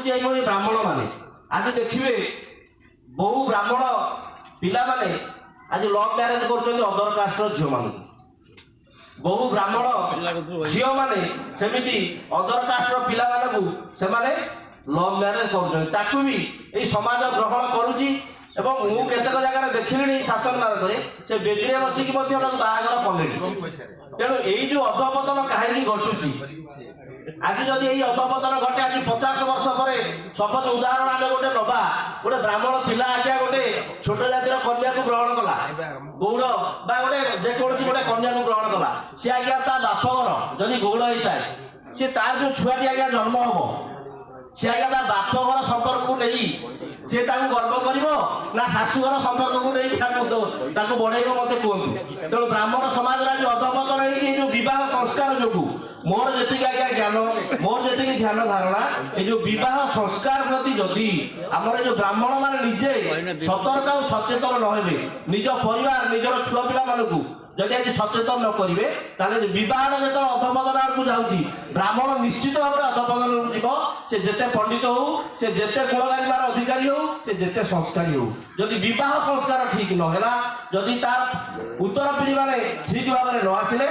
ब्राह्मण माने आज देखिए बहु ब्राह्मण पिला माने आज लव मैरेज कर अदर कास्ट झील मान बहु ब्राह्मण झील माने सेमिति अदर कास्ट पिला मानू से लव मैरेज कर भी यही समाज ग्रहण करुच्ची एवं मु केतक जगह देखिली शासन मार्ग से बेदी बसिक बाहागर कले तेणु यही जो अधपतन कहीं घटुची आज जदि यही अधपतन घटे आज 50 वर्ष पर सपोज उदाहरण आम गोटे नवा गोटे ब्राह्मण पिला आज्ञा गोटे छोट जातिर कन्या को ग्रहण कला गौड़ बा गोटे जेकोसी गोटे कन्या को ग्रहण कला सी आज्ञा ता बापघर जदि गौड़ होता है सी तार जो छुआटी आज्ञा जन्म हम सी आज्ञा ता बापघर संपर्क को नहीं सी गर्व कर ना शाशुघर संपर्क को नहीं बढ़ेब मत कहतु तेणु ब्राह्मण समाज जो अधपतन जो बह संस्कार जो मोर जी आज्ञा ज्ञान मोर जी ध्यान धारणा ये बह संस्कार प्रति जदि आमर जो ब्राह्मण मान निजे सतर्क और सचेतन नहे निज परिवार निजर छुआ पिला मानू जदि आज सचेतन न करेंगे ताले बह जो अधपतन आड़ को जाऊँगी ब्राह्मण निश्चित भाव में अधपतन जीव से जेते पंडित हो से जेते गुणगारी मार अधिकारी हो से जेते संस्कारी हो जदि बह संस्कार ठीक नहला जदि तार उत्तर पीढ़ी माने ठीक भाव में न आसिले